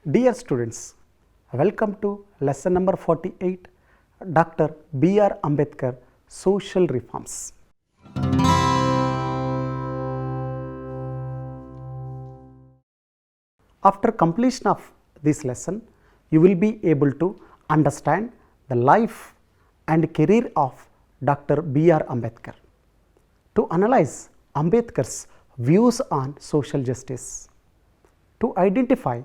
Dear students, welcome to lesson number 48, Dr. B.R. Ambedkar, Social Reforms. After completion of this lesson, you will be able to understand the life and career of Dr. B.R. Ambedkar. To analyze Ambedkar's views on social justice, to identify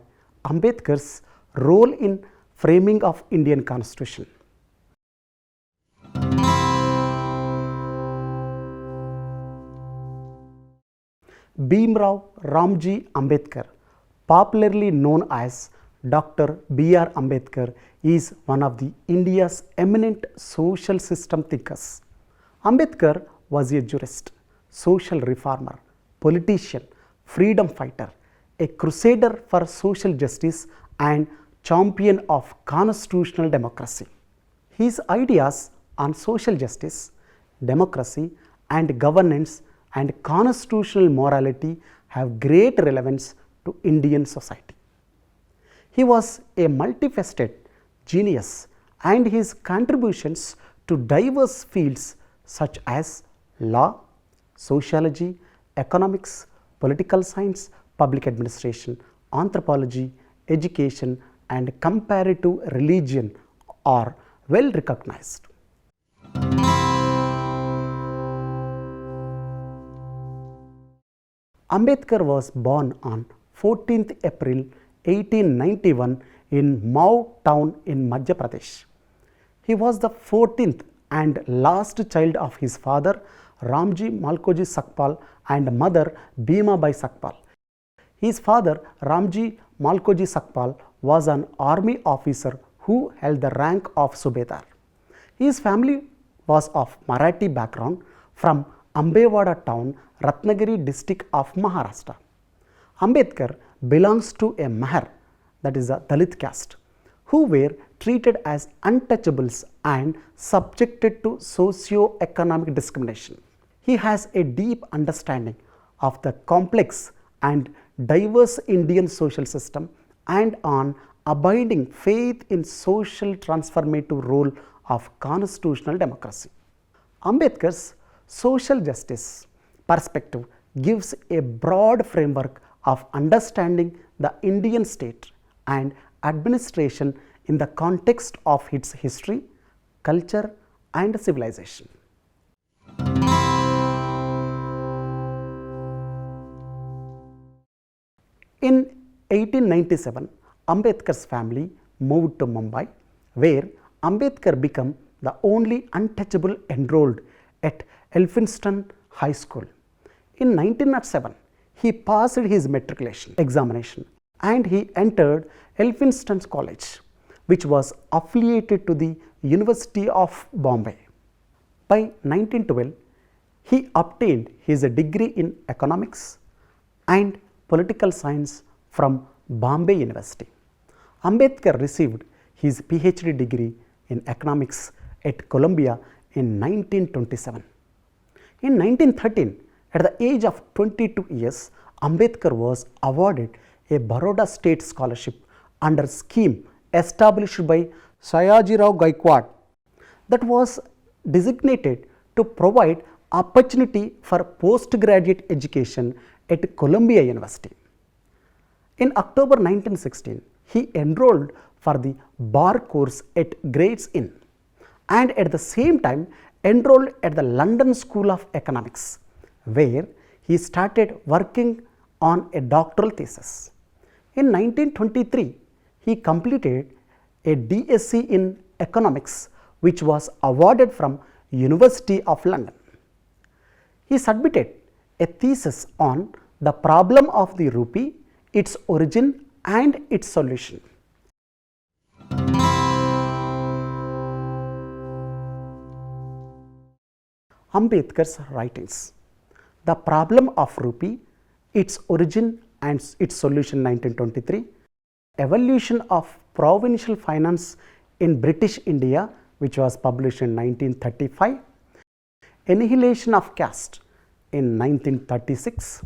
Ambedkar's role in framing of Indian Constitution. Bhimrao Ramji Ambedkar, popularly known as Dr. B.R. Ambedkar, is one of the India's eminent social system thinkers. Ambedkar was a jurist, social reformer, politician, freedom fighter, a crusader for social justice and champion of constitutional democracy. His ideas on social justice, democracy and governance and constitutional morality have great relevance to Indian society. He was a multifaceted genius and his contributions to diverse fields such as law, sociology, economics, political science, public administration, anthropology, education and comparative religion are well recognized. Ambedkar was born on 14th April 1891 in Mau town in Madhya Pradesh. He was the 14th and last child of his father Ramji Malkoji Sakpal and mother Bhima Bai Sakpal. His father Ramji Malkoji Sakpal was an army officer who held the rank of Subedar. His family was of Marathi background from Ambewada town, Ratnagiri district of Maharashtra. Ambedkar belongs to a Mahar, that is a Dalit caste, who were treated as untouchables and subjected to socio-economic discrimination. He has a deep understanding of the complex and diverse Indian social system and on abiding faith in social transformative role of constitutional democracy. Ambedkar's social justice perspective gives a broad framework of understanding the Indian state and administration in the context of its history, culture and civilization. In 1897, Ambedkar's family moved to Mumbai, where Ambedkar became the only untouchable enrolled at Elphinstone High School. In 1907, he passed his matriculation examination and he entered Elphinstone College, which was affiliated to the University of Bombay. By 1912, he obtained his degree in economics and political science from Bombay University. Ambedkar received his PhD degree in economics at Columbia in 1927. In 1913, at the age of 22 years, Ambedkar was awarded a Baroda State Scholarship under a scheme established by Sayajirao Gaikwad that was designated to provide opportunity for postgraduate education at Columbia University. In October 1916, he enrolled for the bar course at Grades Inn and at the same time enrolled at the London School of Economics, where he started working on a doctoral thesis. In 1923, he completed a DSc in economics, which was awarded from University of London. He submitted a thesis on the problem of the rupee, its origin and its solution. Ambedkar's writings, The Problem of Rupee, Its Origin and Its Solution 1923, Evolution of Provincial Finance in British India, which was published in 1935, Annihilation of Caste in 1936,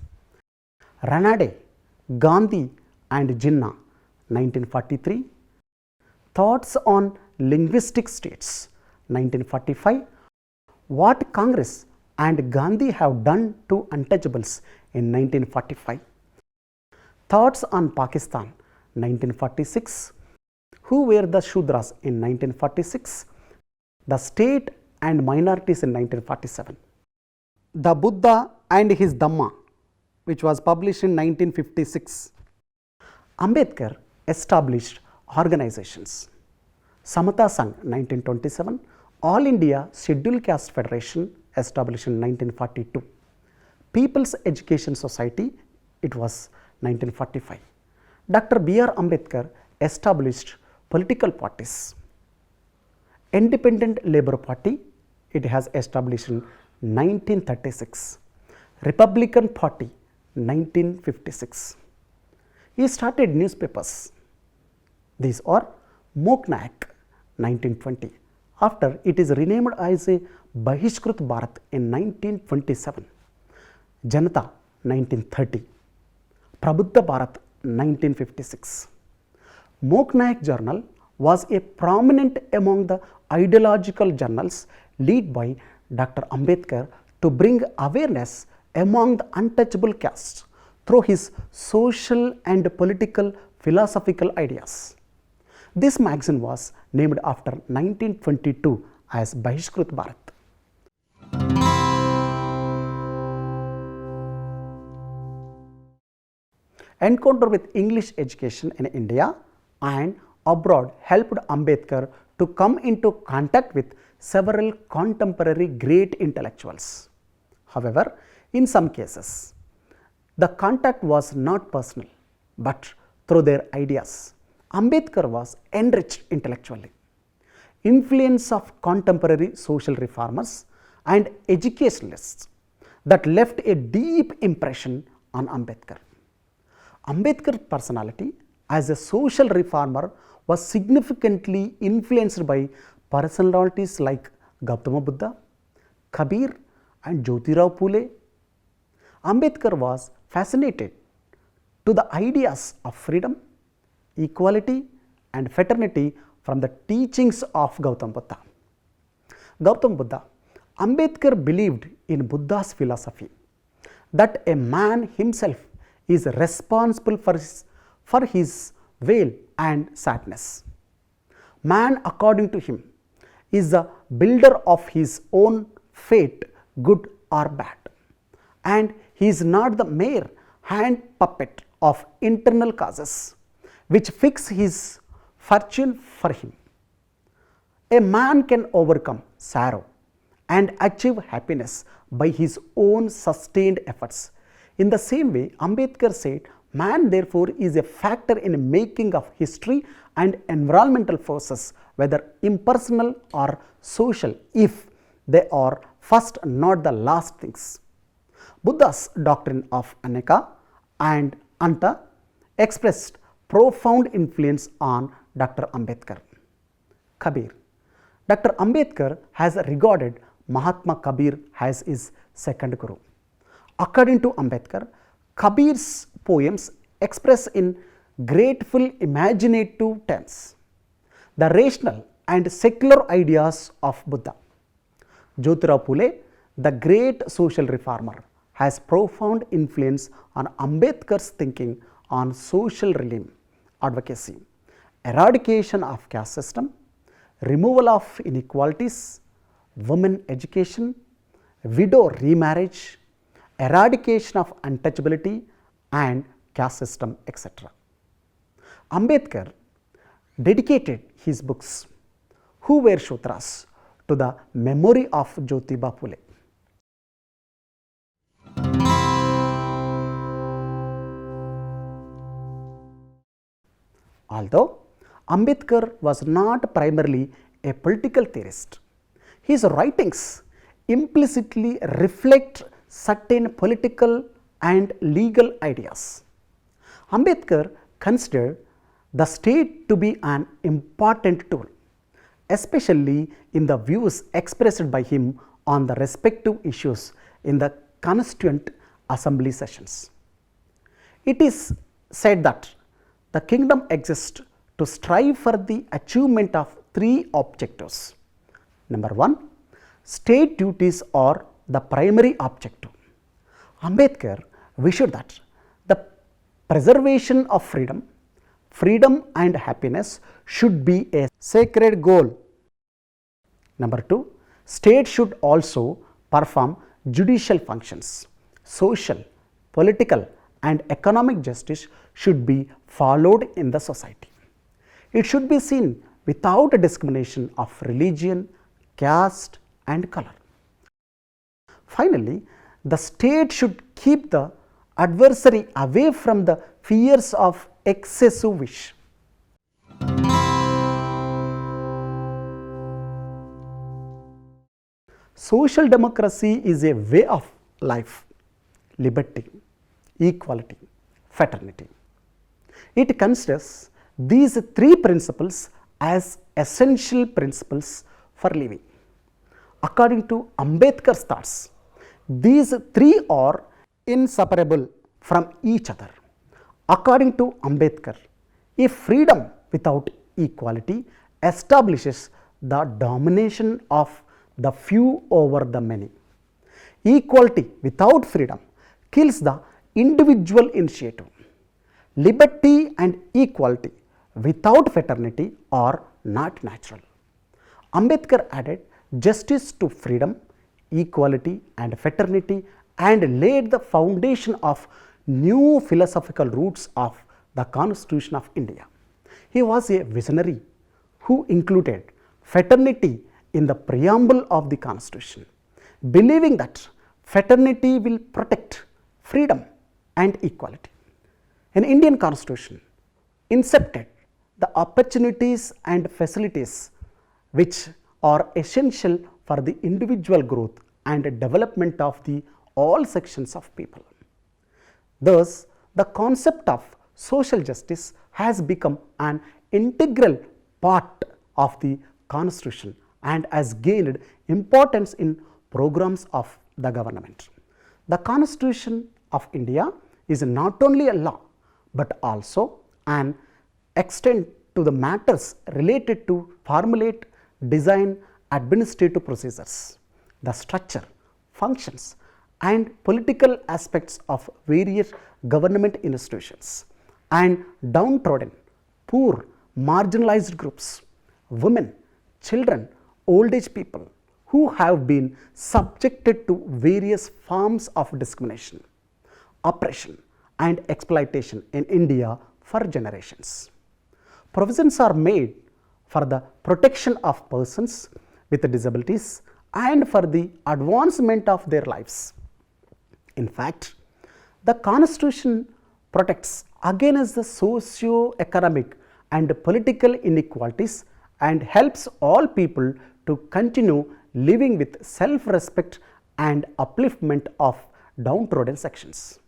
Ranade, Gandhi and Jinnah 1943, Thoughts on Linguistic States, 1945, What Congress and Gandhi Have Done to Untouchables in 1945, Thoughts on Pakistan, 1946, Who Were the Shudras in 1946, The State and Minorities in 1947, The Buddha and His Dhamma, which was published in 1956. Ambedkar established organizations. Samata Sangh 1927, All India Scheduled Caste Federation established in 1942. People's Education Society, it was 1945. Dr. B.R. Ambedkar established political parties. Independent Labour Party, it has established in 1936. Republican Party, 1956. He started newspapers. These are Moknayak, 1920. After it is renamed as a Bahishkrut Bharat in 1927. Janata, 1930. Prabuddha Bharat, 1956. Moknayak Journal was a prominent among the ideological journals led by Dr. Ambedkar to bring awareness among the untouchable castes through his social and political philosophical ideas. This magazine was named after 1922 as Bahishkrut Bharat. Encounter with English education in India and abroad helped Ambedkar to come into contact with several contemporary great intellectuals. However, in some cases, the contact was not personal, but through their ideas. Ambedkar was enriched intellectually. Influence of contemporary social reformers and educationalists that left a deep impression on Ambedkar. Ambedkar's personality as a social reformer was significantly influenced by personalities like Gautama Buddha, Kabir and Jyotirao Phule. Ambedkar was fascinated to the ideas of freedom, equality and fraternity from the teachings of Gautama Buddha. Gautama Buddha, Ambedkar believed in Buddha's philosophy that a man himself is responsible for his weal and sadness. Man, according to him, is the builder of his own fate, good or bad, and he is not the mere hand puppet of internal causes which fix his fortune for him. A man can overcome sorrow and achieve happiness by his own sustained efforts. In the same way, Ambedkar said, man therefore is a factor in making of history and environmental forces, whether impersonal or social, if they are first not the last things. Buddha's doctrine of Aneka and Anta expressed profound influence on Dr. Ambedkar. Kabir. Dr. Ambedkar has regarded Mahatma Kabir as his second guru. According to Ambedkar, Kabir's poems express in grateful imaginative terms the rational and secular ideas of Buddha. Jyotirao Phule, the great social reformer, has profound influence on Ambedkar's thinking on social realm, advocacy, eradication of caste system, removal of inequalities, women education, widow remarriage, eradication of untouchability and caste system, etc. Ambedkar dedicated his books, Who Were Shudras, to the memory of Jyotiba Phule. Although Ambedkar was not primarily a political theorist, his writings implicitly reflect certain political and legal ideas. Ambedkar considered the state to be an important tool, especially in the views expressed by him on the respective issues in the Constituent Assembly sessions. It is said that The kingdom exists to strive for the achievement of three objectives. Number one, state duties are the primary objective. Ambedkar wished that the preservation of freedom and happiness should be a sacred goal. Number two, state should also perform judicial functions. Social, political and economic justice should be followed in the society. It should be seen without a discrimination of religion, caste and color. Finally, the state should keep the adversary away from the fears of excessive wish. Social democracy is a way of life, liberty, equality, fraternity. It considers these three principles as essential principles for living. According to Ambedkar's thoughts, these three are inseparable from each other. According to Ambedkar, if freedom without equality establishes the domination of the few over the many. Equality without freedom kills the individual initiative. Liberty and equality without fraternity are not natural. Ambedkar added justice to freedom, equality and fraternity and laid the foundation of new philosophical roots of the Constitution of India. He was a visionary who included fraternity in the preamble of the Constitution, believing that fraternity will protect freedom and equality. An Indian Constitution incepted the opportunities and facilities which are essential for the individual growth and development of the all sections of people. Thus, the concept of social justice has become an integral part of the Constitution and has gained importance in programs of the government. The Constitution of India is not only a law but also an extent to the matters related to formulate, design, administrative procedures, the structure, functions and political aspects of various government institutions and downtrodden, poor, marginalized groups, women, children, old age people who have been subjected to various forms of discrimination, oppression and exploitation in India for generations. Provisions are made for the protection of persons with disabilities and for the advancement of their lives. In fact, the Constitution protects against the socio-economic and political inequalities and helps all people to continue living with self-respect and upliftment of downtrodden sections.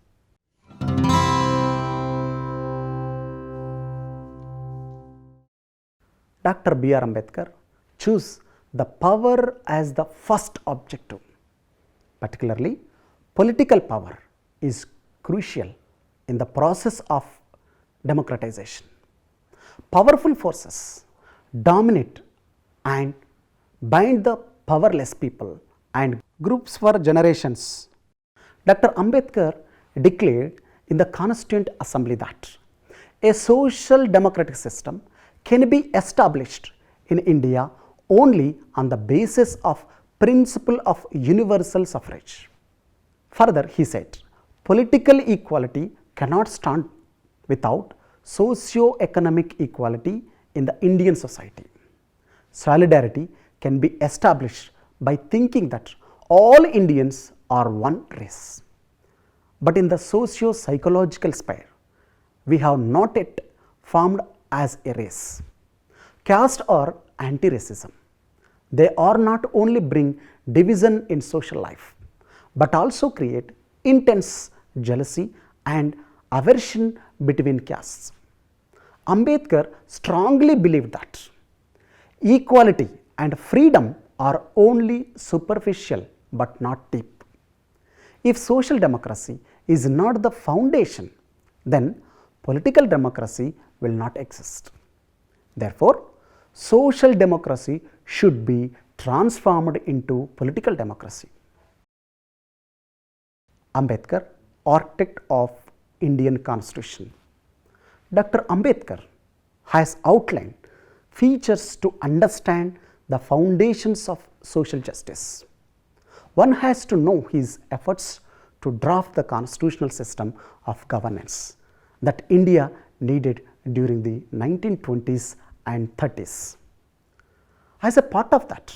Dr. B.R. Ambedkar chose the power as the first objective. Particularly, political power is crucial in the process of democratization. Powerful forces dominate and bind the powerless people and groups for generations. Dr. Ambedkar declared in the Constituent Assembly that a social democratic system can be established in India only on the basis of principle of universal suffrage. Further, he said, political equality cannot stand without socio-economic equality in the Indian society. Solidarity can be established by thinking that all Indians are one race. But in the socio-psychological sphere, we have not yet formed as a race. Caste or anti-racism, they are not only bring division in social life, but also create intense jealousy and aversion between castes. Ambedkar strongly believed that equality and freedom are only superficial but not deep. If social democracy is not the foundation, then political democracy will not exist. Therefore, social democracy should be transformed into political democracy. Ambedkar, architect of Indian Constitution. Dr. Ambedkar has outlined features to understand the foundations of social justice. One has to know his efforts to draft the constitutional system of governance that India needed during the 1920s and 30s. As a part of that,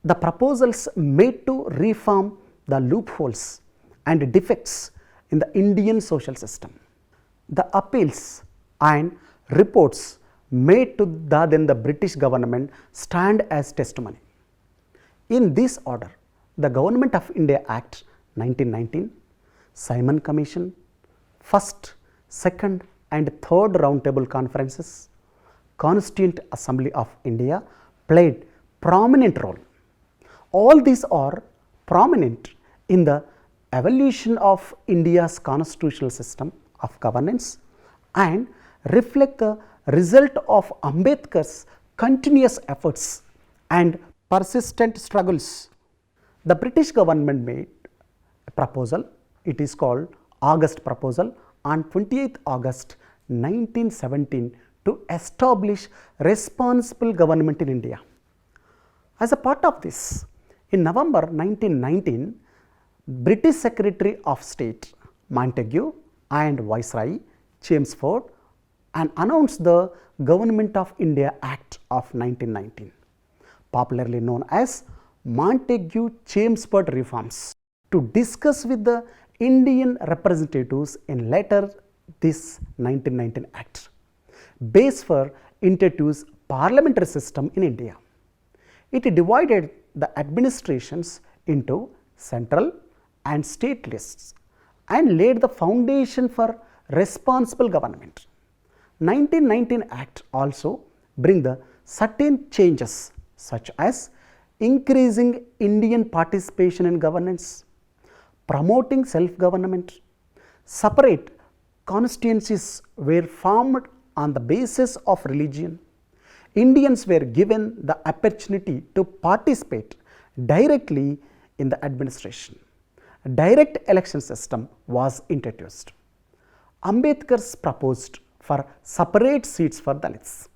the proposals made to reform the loopholes and defects in the Indian social system. The appeals and reports made to the British government stand as testimony. In this order, the Government of India Act 1919, Simon Commission, first, second and third roundtable conferences, Constituent Assembly of India played prominent role. All these are prominent in the evolution of India's constitutional system of governance and reflect the result of Ambedkar's continuous efforts and persistent struggles. The British government made a proposal, it is called August Proposal, on 28th August 1917 to establish responsible government in India. As a part of this, in November 1919, British Secretary of State Montagu and Viceroy Chelmsford and announced the Government of India Act of 1919, popularly known as Montagu-Chelmsford reforms, to discuss with the Indian representatives in later this 1919 Act, base for introduce parliamentary system in India. It divided the administrations into central and state lists and laid the foundation for responsible government. 1919 Act also bring the certain changes such as increasing Indian participation in governance, promoting self-government, separate constituencies were formed on the basis of religion. Indians were given the opportunity to participate directly in the administration. A direct election system was introduced. Ambedkar's proposed for separate seats for Dalits.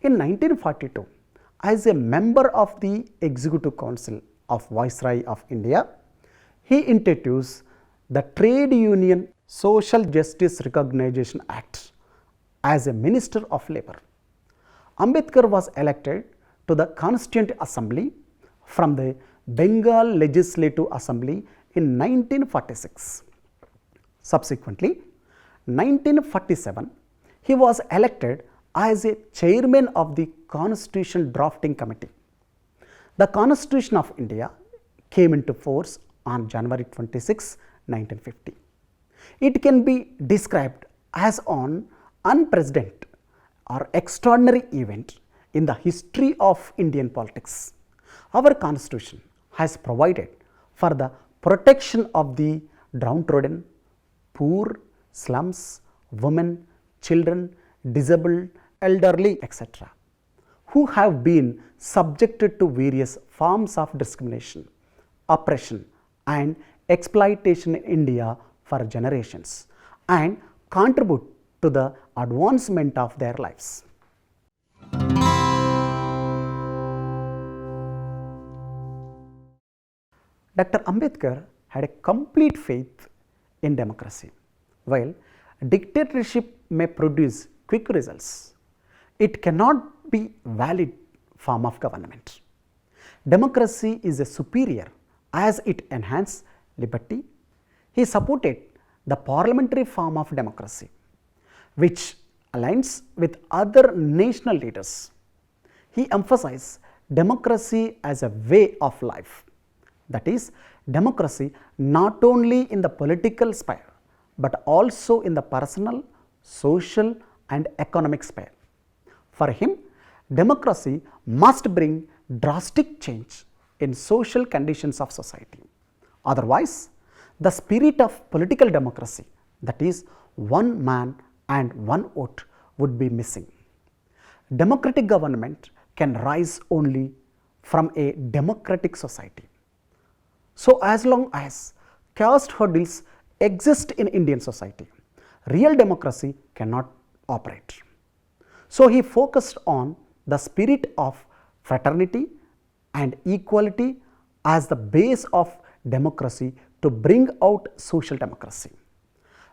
In 1942, as a member of the Executive Council of Viceroy of India, he introduced the Trade Union Social Justice Recognition Act as a Minister of Labour. Ambedkar was elected to the Constituent Assembly from the Bengal Legislative Assembly in 1946. Subsequently, 1947, he was elected as a chairman of the Constitution Drafting Committee. The Constitution of India came into force on January 26, 1950. It can be described as an unprecedented or extraordinary event in the history of Indian politics. Our Constitution has provided for the protection of the downtrodden, poor, slums, women, children, disabled, elderly, etc., who have been subjected to various forms of discrimination, oppression and exploitation in India for generations and contribute to the advancement of their lives. Dr. Ambedkar had a complete faith in democracy. While dictatorship may produce quick results, it cannot be valid form of government. Democracy is a superior as it enhances liberty. He supported the parliamentary form of democracy, which aligns with other national leaders. He emphasized democracy as a way of life, that is, democracy not only in the political sphere but also in the personal, social and economic sphere. For him, democracy must bring drastic change in social conditions of society. Otherwise, the spirit of political democracy, that is, one man and one vote, would be missing. Democratic government can rise only from a democratic society. So, as long as caste hurdles exist in Indian society, real democracy cannot operate. So, he focused on the spirit of fraternity and equality as the base of democracy to bring out social democracy.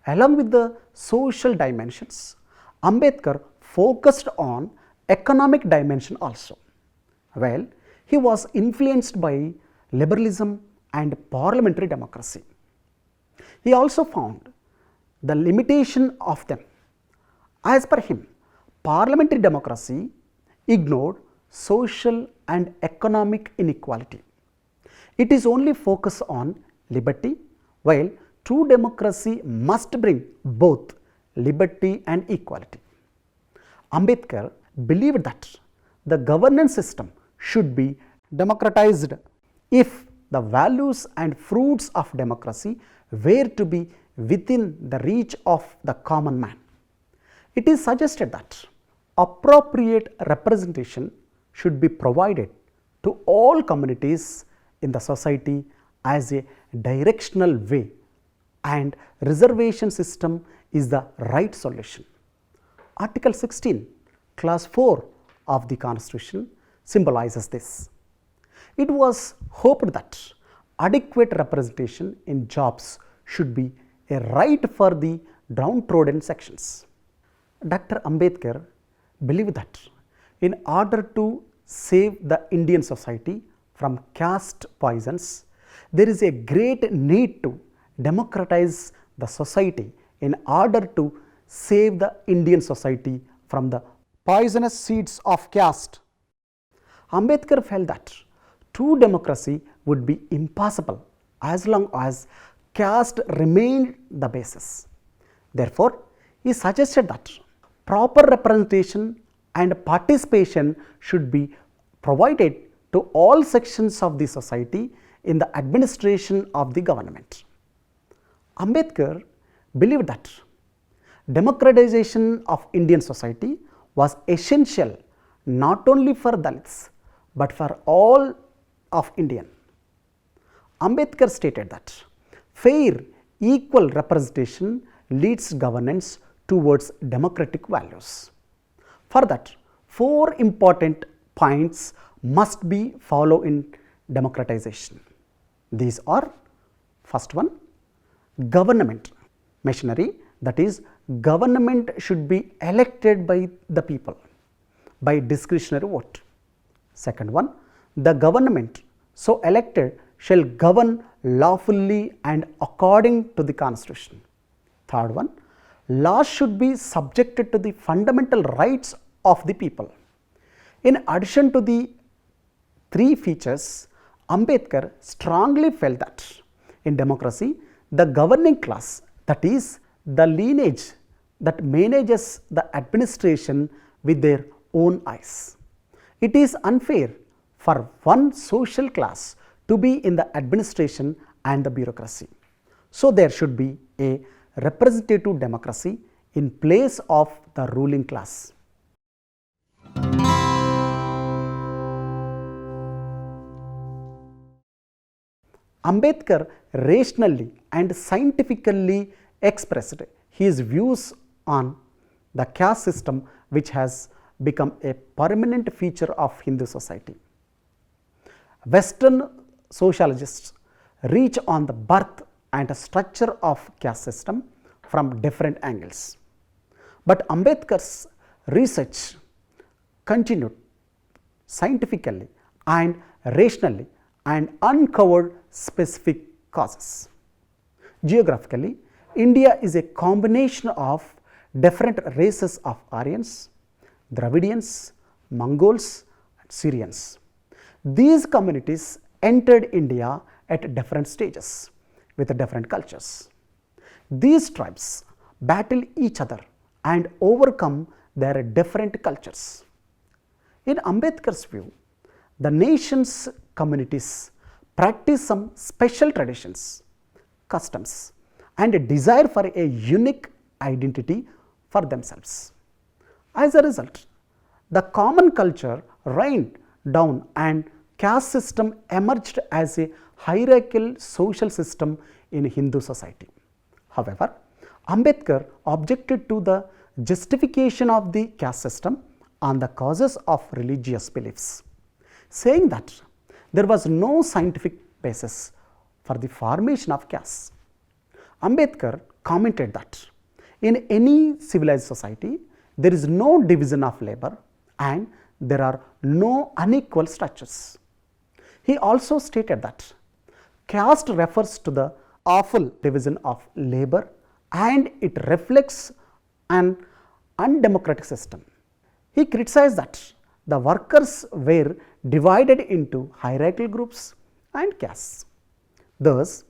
Along with the social dimensions, Ambedkar focused on economic dimension also. Well, he was influenced by liberalism and parliamentary democracy. He also found the limitation of them. As per him, parliamentary democracy ignored social and economic inequality. It is only focused on liberty, while true democracy must bring both liberty and equality. Ambedkar believed that the governance system should be democratized if the values and fruits of democracy were to be within the reach of the common man. It is suggested that appropriate representation should be provided to all communities in the society as a directional way, and reservation system is the right solution. Article 16, clause 4 of the Constitution symbolizes this. It was hoped that adequate representation in jobs should be a right for the downtrodden sections. Dr. Ambedkar believed that in order to save the Indian society from caste poisons, there is a great need to democratize the society in order to save the Indian society from the poisonous seeds of caste. Ambedkar felt that true democracy would be impossible as long as caste remained the basis. Therefore, he suggested that proper representation and participation should be provided to all sections of the society in the administration of the government. Ambedkar believed that democratization of Indian society was essential not only for Dalits but for all of Indian. Ambedkar stated that fair, equal representation leads governance towards democratic values. For that, 4 important points must be followed in democratization. These are: first one, government machinery, that is, government should be elected by the people by discretionary vote. Second one, the government so elected shall govern lawfully and according to the Constitution. Third one, laws should be subjected to the fundamental rights of the people. In addition to the 3 features, Ambedkar strongly felt that in democracy, the governing class, that is, the lineage that manages the administration with their own eyes. It is unfair for one social class to be in the administration and the bureaucracy. So, there should be a representative democracy in place of the ruling class. Ambedkar rationally and scientifically expressed his views on the caste system, which has become a permanent feature of Hindu society. Western sociologists reach on the birth and structure of caste system from different angles. But Ambedkar's research continued scientifically and rationally and uncovered specific causes. Geographically, India is a combination of different races of Aryans, Dravidians, Mongols, and Syrians. These communities entered India at different stages with different cultures. These tribes battle each other and overcome their different cultures. In Ambedkar's view, the nation's communities practice some special traditions, customs, and a desire for a unique identity for themselves. As a result, the common culture reigned down and caste system emerged as a hierarchical social system in Hindu society. However, Ambedkar objected to the justification of the caste system on the causes of religious beliefs, saying that there was no scientific basis for the formation of castes. Ambedkar commented that in any civilized society, there is no division of labor and there are no unequal structures. He also stated that caste refers to the awful division of labor and it reflects an undemocratic system. He criticized that the workers were divided into hierarchical groups and castes. Thus,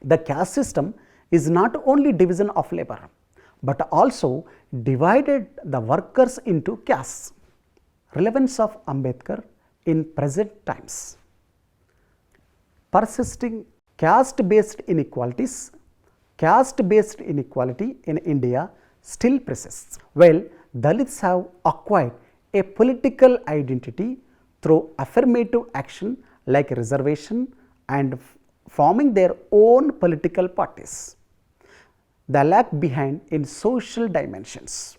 the caste system is not only division of labor, but also divided the workers into castes. Relevance of Ambedkar in present times. Persisting caste-based inequalities. Caste-based inequality in India still persists. While Dalits have acquired a political identity through affirmative action like reservation and forming their own political parties, they lag behind in social dimensions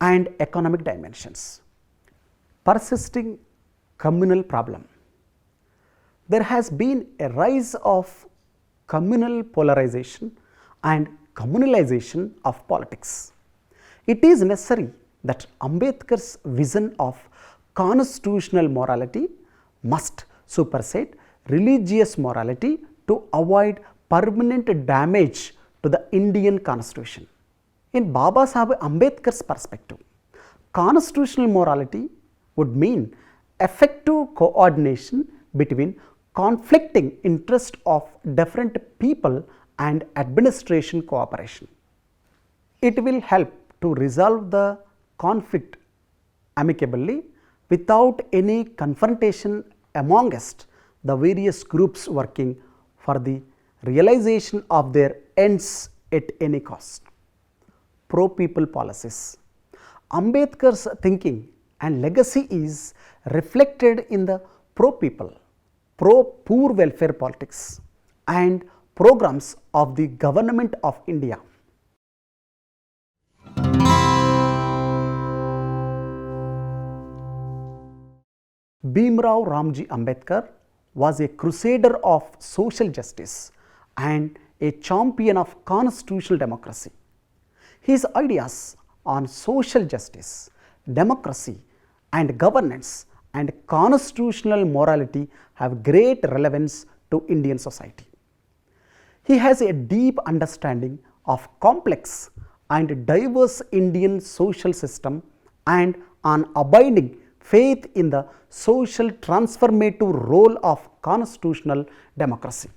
and economic dimensions. Persisting communal problem. There has been a rise of communal polarization and communalization of politics. It is necessary that Ambedkar's vision of constitutional morality must supersede religious morality to avoid permanent damage to the Indian constitution. In Baba Saheb Ambedkar's perspective, constitutional morality would mean effective coordination between conflicting interests of different people and administration cooperation. It will help to resolve the conflict amicably without any confrontation amongst the various groups working for the realization of their ends at any cost. Pro-people policies. Ambedkar's thinking and legacy is reflected in the pro-people, pro-poor welfare politics and programs of the government of India. Bhimrao Ramji Ambedkar was a crusader of social justice and a champion of constitutional democracy. His ideas on social justice, democracy and governance and constitutional morality have great relevance to Indian society. He has a deep understanding of complex and diverse Indian social system and an abiding faith in the social transformative role of constitutional democracy.